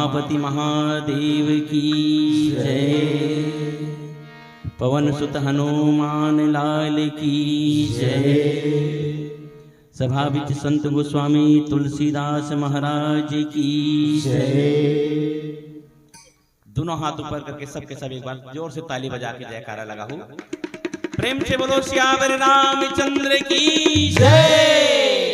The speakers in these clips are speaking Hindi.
उमापति महादेव की जय। पवन सुत हनुमान लाल की जय। सभा विच संत गोस्वामी तुलसीदास महाराज की जय। दोनों हाथ ऊपर करके सबके सब एक बार जोर से ताली बजा के जयकारा लगा हो। प्रेम से बोलो श्यावर रामचंद्र की जय।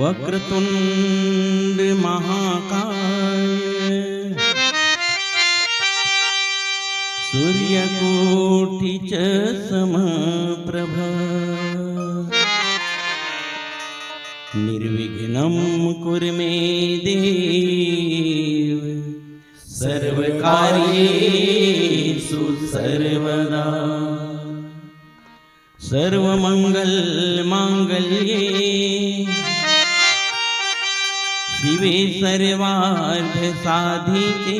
वक्रतुंड महाकाय सूर्यकोटि च समप्रभ निर्विघ्नं कुरु मे देव सर्वकार्येषु सर्वदा सर्वमंगल मांगल्ये शिवे सर्वार्थ साधिके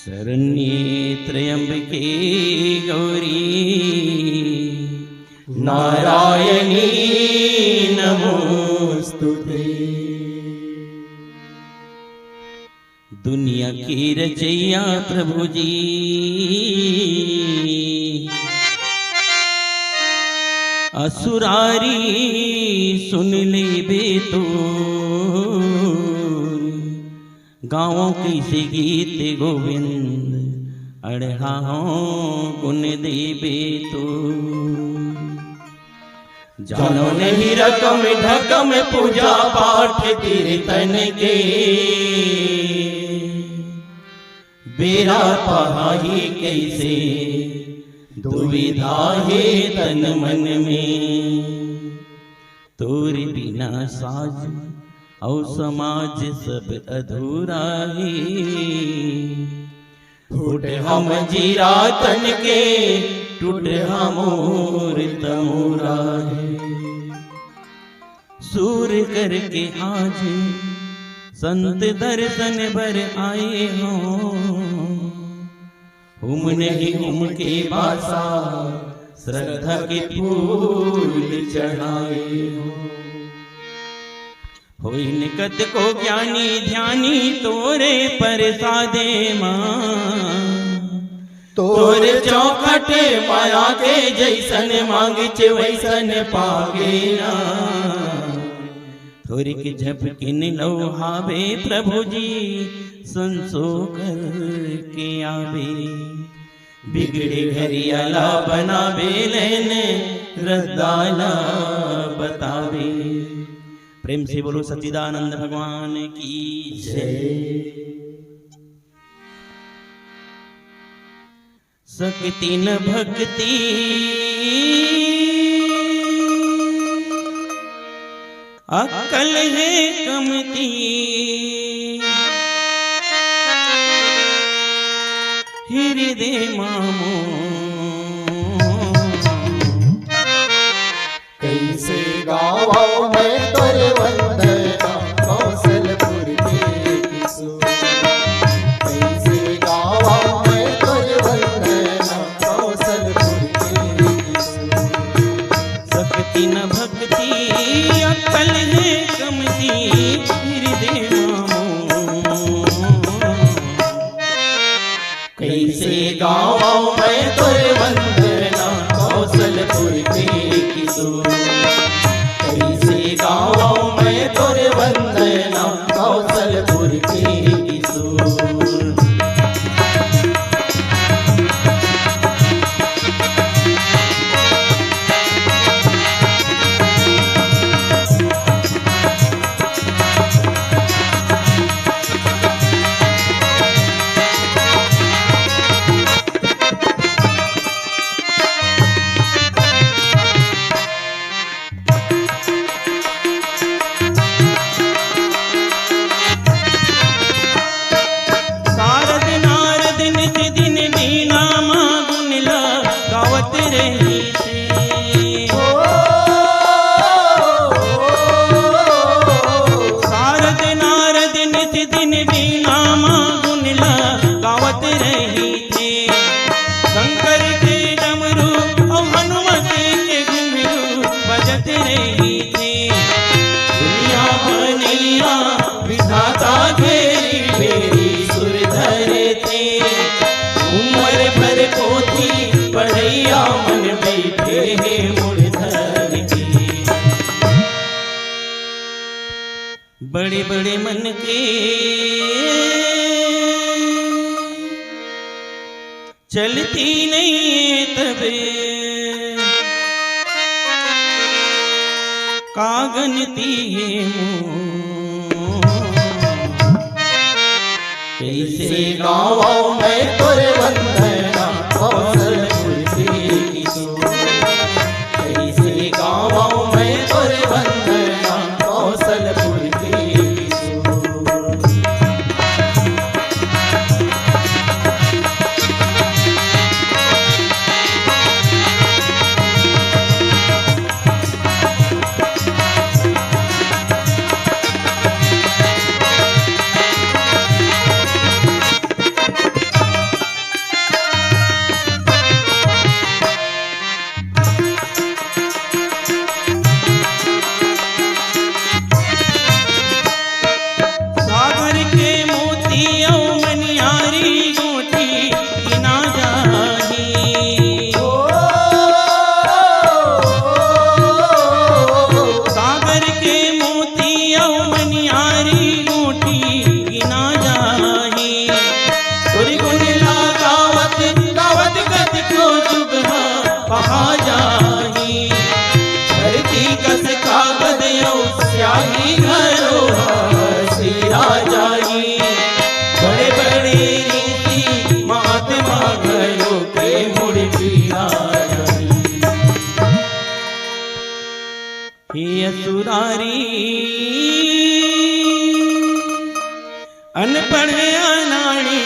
शरण्ये त्र्यंबके गौरी नारायणी नमोस्तुते। दुनिया की रचैया प्रभु जी असुरारी सुन ले बेतो गाँवों की से गीत गोविंद अढ़ाओ गुण देवे तो जानो नहीं रकम ढकम पूजा पाठ कीर्तन के बेरा पहाई कैसे दुविधा है तन मन में तोर बिना साज और समाज सब अधूरा है फूट हम जीरा तन के टूट हमोर तमोरा है सूर करके आज संत दर्शन भर आए हो हुम नहीं हुम के बासा श्रद्धा के फूल चढ़ाए हो निकट को ज्ञानी ध्यानी तोरे प्रसादे माँ तोरे चौखट माया के जैसन मांगे वैसन पागे ना थोड़ी के झपकिन लोहावे प्रभु जी संसो कर के आवे बिगड़े घरियाला बनावे लेने रद्दाला बतावे। प्रेम से बोलो सच्चिदानंद भगवान की जय। शक्ति न भक्ति अक्कल है कमती हृदय मामो कैसे गावा मैं तोरे वंदना कौशलपुर के किशोर कैसे गावा मैं तोरे वंदना कौशलपुर के किशोर। शक्ति न भक्ति अक्कल है कमती हृदय मामो कैसे गावा मैं तोरे वंदना कौशलपुर के किशोर कैसे गावा मैं तोरे वंदना कौशलपुर के किशोर। बड़े बड़े मन के चलती नहीं तबे कागनती ये मुँह कैसे गाँव में तोरे वंदना कौशलपुर की तू। कैसे गाँव में तोरे वंदना कौशलपुर की तू। सागर के मोती औ मनियारी गोटी गिना जाही। सागर के मोती औ मनियारी गोटी गिना जाही। तुरी गुंडला गावत गावत गत को जुगहा कहा जाही। धरती कस कागद औ स्याही घरो सिरा जाही। बड़े बड़े रीति महात्मा घरों के मुड़ पीरा जाही। हे असुरारी अनपढ़ अनाड़ी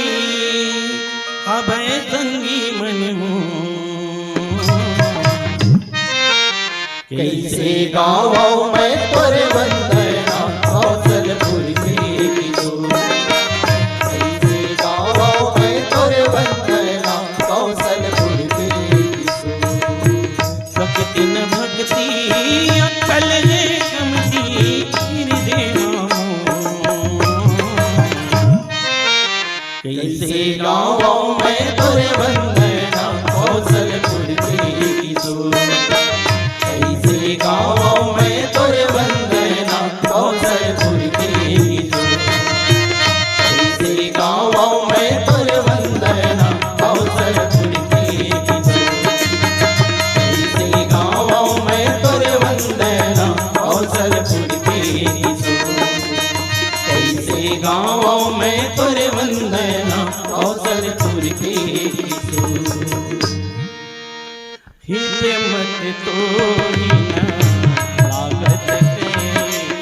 हभय संगी मन मोह। कैसे गाँव में तोरे वंदना कौशलपुर की तू। कैसे गाँव में तोरे वंदना कौशलपुर की तू। भक्ति न भक्ति अकल है कमती हृदय नामो। कैसे गाँव में तोरे वंदना कौशलपुर की तू। कैसे गाँव में तोरे वंदना कौशलपुर की तू। कैसे गाँव में तोरे वंदना कौशलपुर की तू। कैसे गाँव में तोरे वंदना कौशलपुर की तू। कैसे गाँव में तोरे वंदना कौशलपुर की तू। हित मत तोहिना लागत के।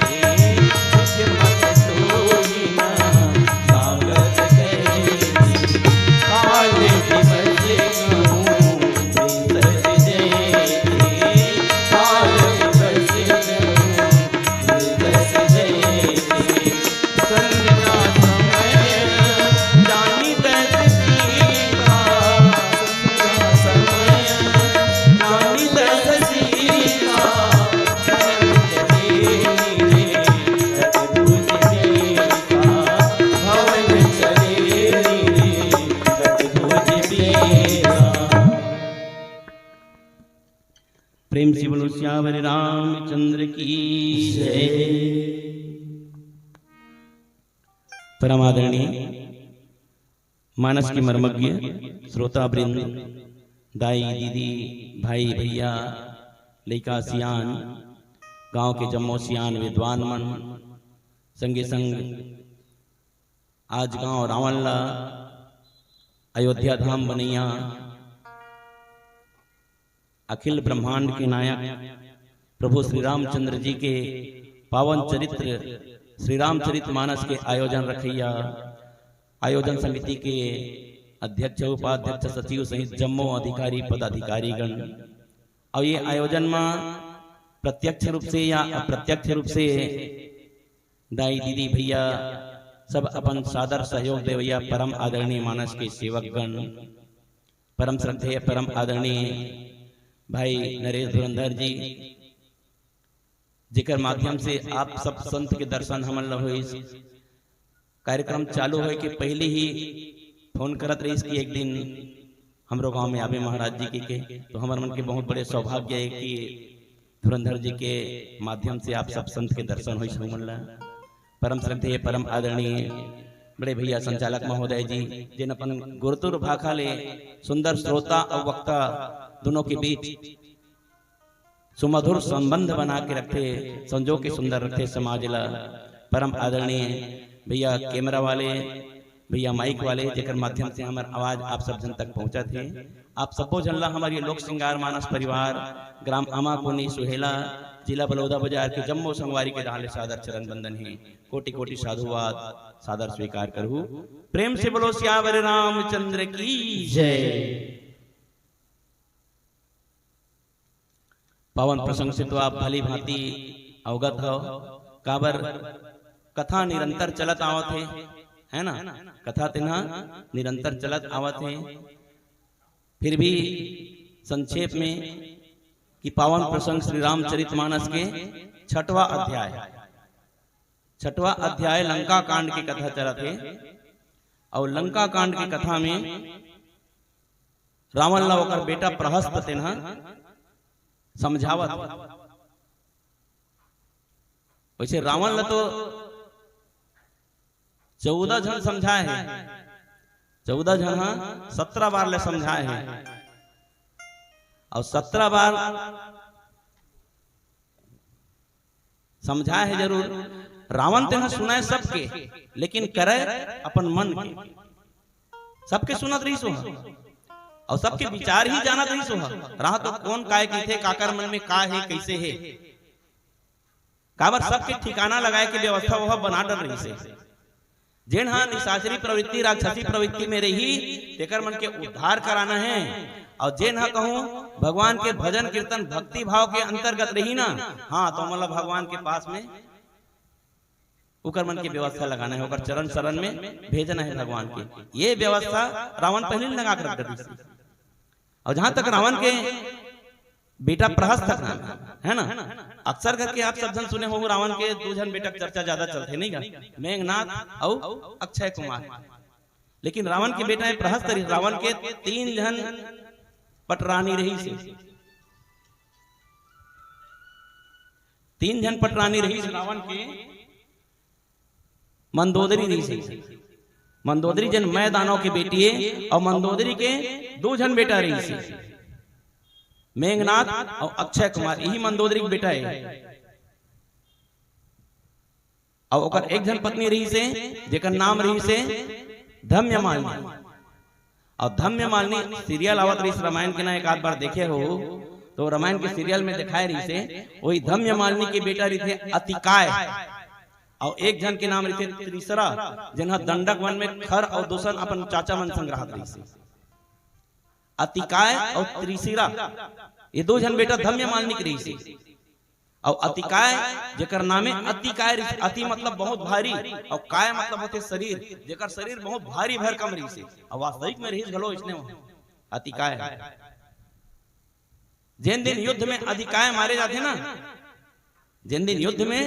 हित मत तोहिना लागत के। काल दिवस कहूँ बिसर जयते। काल दिवस कहूँ बिसर जयते। संध्या समय जानी दस सीता। संध्या समय जानी दस सीता। भवन चले रे रघुपति बेरा। प्रेम से बोलो श्यावर रामचंद्र की जय। परम आदरणीय मानस के मर्मज्ञ श्रोता वृंद, दाई दीदी भाई भैया लइका सियान, गांव के जम्मो सियान विद्वान मन, संगे संग आज गांव रावणला अयोध्या धाम बनैया अखिल ब्रह्मांड के नायक प्रभु श्री रामचंद्र जी के पावन चरित्र श्री रामचरित मानस के आयोजन रखैया आयोजन समिति के अध्यक्ष उपाध्यक्ष सचिव सहित जम्मो अधिकारी पदाधिकारी गण। और ये आयोजन में प्रत्यक्ष रूप से या अप्रत्यक्ष रूप से दाई दीदी भैया सब अपन सादर सहयोग देवैया परम आदरणीय मानस के सेवक गण, परम श्रद्धेय परम आदरणीय भाई नरेश धुरंधर जी, जिकर माध्यम से आप सब संत के दर्शन हमन ला होई। कार्यक्रम चालू होए के पहले ही फोन करत रही कि एक दिन हमरो गांव में आवे महाराज जी के तो हमारे मन के बहुत बड़े सौभाग्य है कि धुरंधर जी के माध्यम से आप सब संत के दर्शन होई हमन ला। परम श्रद्धेय परम आदरणीय बड़े भैया संचालक महोदय जी, जिन अपन गुरुतुर भाखा ले सुंदर श्रोता और वक्ता दोनों के बीच सुमधुर संबंध बना के रखे, संजो के सुंदर रखे समाज ला। परम आदरणीय भैया कैमरा वाले, भैया माइक वाले, जेकर माध्यम से हमार आवाज आप सब जन तक पहुंचा थे। आप सबो जन ला हमारी लोक श्रृंगार मानस परिवार, ग्राम अमाकोनी सुहेला, जिला बलौदा बाजार के जम्मो संगवारी के डाले सादर चरण बंदन है। कोटि कोटि साधुवाद सादर स्वीकार करूँ। प्रेम से बोलो सियावर रामचंद्र की जय। पावन प्रसंग से तो आप भली भांति अवगत हो। काबर कथा निरंतर चलत आवत है ना, कथा तिन्हा निरंतर चलत आवत है। फिर भी संक्षेप में कि पावन प्रसंग श्री रामचरितमानस के छठवां अध्याय लंका कांड की कथा चलत है। और लंका कांड की कथा में रावण ला ओकर बेटा प्रहस्त तिन्हा समझावत। वैसे रावण ला तो 14 जन समझाए है, 14 जन 17 बार ले समझाए है। और 17 बार समझाए है जरूर। रावण तेना सुनाए सबके, लेकिन करे अपन मन के। सबके सुनत रही सो और सबके विचार ही जानत रही सो रहा तो कौन काय की थे, काकर मन में का है, कैसे है। काबर सबके ठिकाना लगाए के व्यवस्था वह बना डर रही से। जेन हाँ निशाचरी प्रवृत्ति राक्षसी प्रवृत्ति में रही, तेकर मन के उद्धार कराना है। और जेन हाँ कहूं भगवान के भजन कीर्तन भक्ति भाव के अंतर्गत रही ना, हाँ तो मतलब भगवान के पास में उकर मन की व्यवस्था लगाना है, उकर चरण शरण में भेजना है भगवान के। ये व्यवस्था रावण पहले लगा कर रख दी। और जहां तक रावण के बेटा प्रहस्त तक है ना, अक्सर करके आप सब जन सुने हो रावण के 2 जन बेटा चर्चा ज्यादा चलते नहीं का, मेघनाथ और अक्षय कुमार। लेकिन रावण के बेटा है प्रहस्त। रावण के 3 जन पटरानी रही से, 3 जन पटरानी रही से। रावण के मंदोदरी रही से। मंदोदरी जन मैं दानव के बेटी है। और मंदोदरी के 2 जन बेटा रही से, मेघनाथ और अक्षय कुमार। यही मंदोदरी के बेटा है। और ओकर 1 जन पत्नी रही से, जेकर नाम रही से धम्यमालिनी। और धम्यमालिनी सीरियल आवत रही रामायण के ना, एक आध बार देखे हो तो रामायण के सीरियल में दिखाए रही से। वही धम्यमालिनी के बेटा रही थे अतिकाय। और 1 जन के नाम रही थे त्रिसरा, जिन्हा दंडक वन में खर और दूषण अपन चाचा मन संग्रह रही से। अतिकाय और त्रिशिरा ये 2 जन बेटा धम्यमालिनी के रही से। और अतिकाय जेकर नामे अतिकाय, अति मतलब बहुत भारी, और काय मतलब होते शरीर, जेकर शरीर बहुत भारी भरकम रही से। और वास्तविक में रही घलो इसने अतिकाय। जिन दिन युद्ध में अधिकाय मारे जाते ना, जिन दिन युद्ध में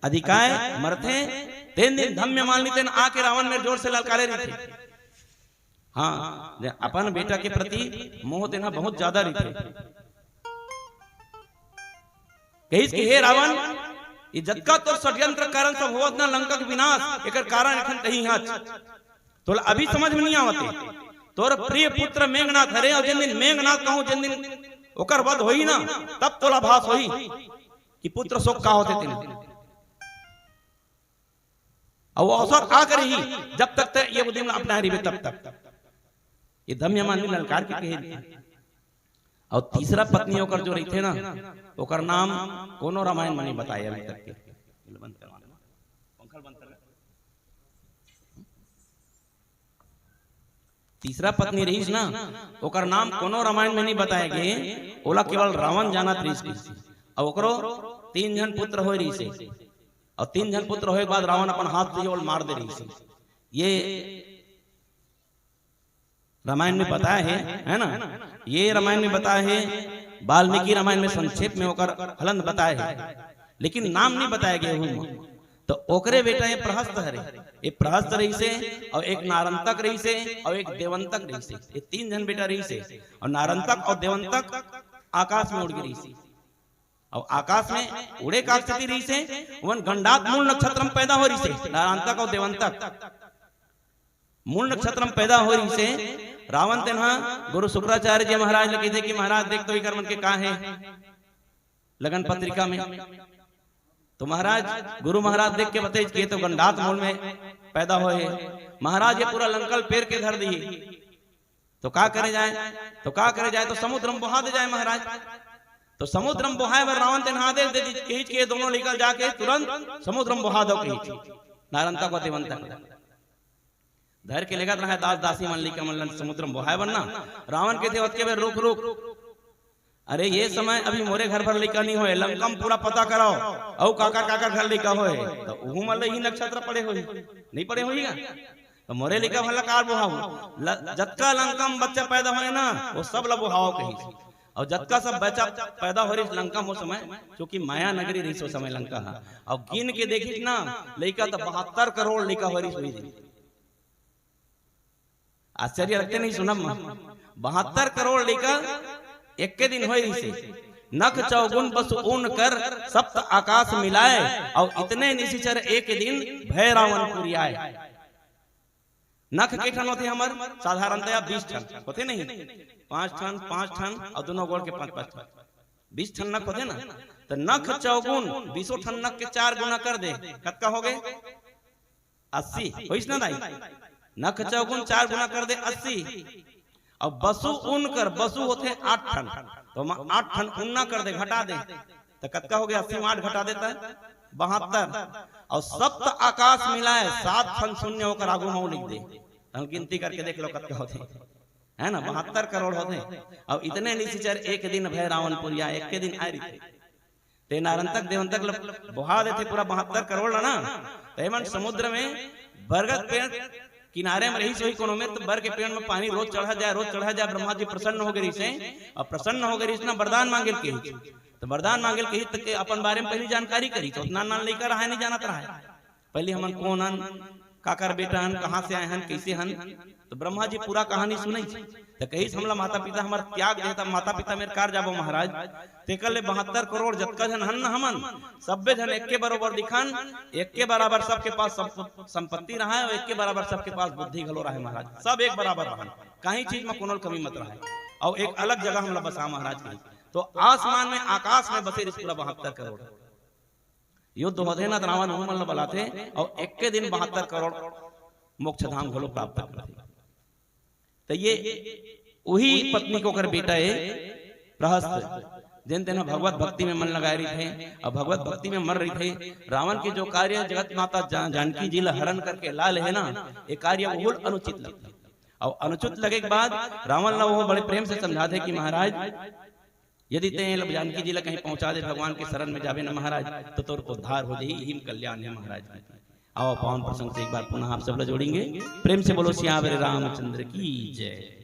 अधिकाय मरते, तीन दिन धम्यमालिनी तेन आके रावण में जोर से ललकारे रही थी। हाँ, अपन बेटा के प्रति मोह तेना बहुत ज्यादा रही थी। कहिस कि हे रावण, ये जत्का तो षड्यंत्र कारण सब होत ना लंका के विनाश, एकर कारण एखन कहीं हाथ तो अभी समझ में नहीं आवते। तोर प्रिय पुत्र मेघनाथ हरे, और जिन दिन मेघनाथ कहूं, जिन दिन ओकर वध होई ना, तब तोला भास होई कि पुत्र शोक का होते तेन। और वो अवसर आ कर ही जब तक ये बुद्धि में अपना रही तब तक ये धम्यमालिनी ललकार के कहे। और तीसरा पत्नी होकर जो रही थे ना, ओकर नाम कोनो रामायण में नहीं बताया अभी तक के। तीसरा पत्नी रही ना, ओकर नाम कोनो रामायण में नहीं बताया गए, ओला केवल रावण जानत रही। और ओकरो 3 जन पुत्र हो रही से। और 3 जन पुत्र होए के बाद रावण अपन हाथ से मार दे रही से। ये रामायण में बताया है ना, ये रामायण में बताया है। वाल्मीकि रामायण में संक्षेप में होकर हलन बताया है, लेकिन नाम नहीं बताया गया हूं। तो ओकरे बेटा ये प्रहस्त हरे, ये प्रहस्त रही से, और एक नारंतक रही से, और एक देवंतक रही से। ये 3 जन बेटा रही से। और नारंतक और देवंतक आकाश में उड़ गई से। और आकाश में उड़े का स्थिति रही से, वन गंडात मूल नक्षत्र में पैदा हो रही से। नारांतक और देवंतक मूल नक्षत्र में पैदा हो रही से। रावण तेना गुरु शुक्राचार्य जी महाराज लगे थे कि महाराज देख तो इकर मन के का है, लगन पत्रिका में। तो महाराज गुरु महाराज देख के बताइए कि तो गंडात मूल में पैदा होए, महाराज ये पूरा लंकल पेड़ के धर दिए, तो का करे जाए, तो समुद्र में बहा दे जाए महाराज। तो समुद्र में बहाए बर रावण ते नहा दे खींच के दोनों निकल जाके तुरंत समुद्र में बहा दो खींच नारंता को देवंता धर के लेगा रहा दास दासी मन लिखा मन समुद्र में बहाए बनना। रावण के देवत के रुक रुक, अरे ये समय अभी मोरे घर पर लिखा नहीं होए, लंकम पूरा पता कराओ औ काकर काकर घर लिखा होए, तो उहू मन ही नक्षत्र पड़े होई नहीं पड़े होईगा, तो मोरे लिखा भला कार बुहाऊ जतका लंकम बच्चा पैदा होए ना वो सब ला बुहाओ कही, और जतका सब बच्चा पैदा हो रही लंका हो समय, क्योंकि माया नगरी रही सो समय लंका है, और गिन के देखी ना लड़का तो 72 करोड़ लड़का हो रही हुई। आश्चर्य लगते नहीं सुना, 72 करोड़ लड़का एक के दिन हो रही से, नख चौगुन बस ऊन कर सप्त आकाश मिलाए, और इतने निशिचर एक दिन भय रावण पुरी आए। नख के ठन होते हमार साधारणतया 20 ठन होते नहीं, 5 ठन और दोनों गोड़ के 5 ठन 20 ठन नख होते ना, तो नख चौगुन 20 ठन नख के 4 गुना कर दे, कतका हो गए 80 होइस ना दाई, नख चौगुन 4 गुना कर दे 80, और बसु ऊन कर बसु होते 8 ठन, तो 8 ठन ऊन कर दे घटा दे, तो कतका हो गया 80 में 8 घटा देता है 72, और सप्त आकाश मिलाए 7 ठन शून्य होकर आगू में लिख दे, हम गिनती करके देख लो कतका होते है ना 72 करोड़ होते, और इतने निशिचर एक दिन भय रावण पुरिया एक के दिन आए रही ते नारंतक देवंतक बहा देते पूरा 72 करोड़ ना। तो समुद्र में बरगद पेड़ किनारे में रही सोई कोनो में, तो बर के पेड़ में पानी रोज चढ़ा जाए, ब्रह्मा जी प्रसन्न हो गई से, और प्रसन्न हो गई ना वरदान मांगे के, तो वरदान मांगे के तक के अपन बारे में पहली जानकारी करी, तो उतना नाम लेकर रहा नहीं जानत रहा, पहले हमन कौन हन, काकर बेटा हन, कहां से आए हन, कैसे हन, तो ब्रह्मा जी पूरा कहानी सुनई, तो कही हमला माता पिता हमार त्याग देता, माता पिता मेरे कार जाबो महाराज, तेकर ले 72 करोड़ जतका जन हन हमन सब्बे जन एक के बराबर दिखान, एक के बराबर सबके पास संपत्ति रहा है, और एक के बराबर सबके पास बुद्धि घलो रहा है महाराज, सब एक बराबर रहा, कहीं चीज में कोनो कमी मत रहा, और एक अलग जगह हमला बसा महाराज की, तो आसमान में आकाश में बसे पूरा 72 करोड़ युद्ध होते ना, रावण मन बलाते, और एक के दिन 72 करोड़ मोक्ष धाम घलो प्राप्त करते। तो ये वही पत्नी को कर बेटा है प्रहस्त, जिन दिन भगवत भक्ति में मन लगा रही थे, और भगवत भक्ति में मर रही थे। रावण के जो कार्य जगत माता जानकी जी ला हरण करके लाल है ना, ये कार्य बहुत अनुचित लगता, और अनुचित लगे के बाद रावण ला वो बड़े प्रेम से समझा दे कि महाराज यदि ते जानकी जी ला कहीं पहुंचा दे, भगवान के शरण में जावे ना महाराज, तो तोर उद्धार हो जाए, हिम कल्याण है महाराज। आओ पावन प्रसंग से एक बार पुनः आप सब जोड़ेंगे, प्रेम से बोलो सियावर रामचंद्र की जय।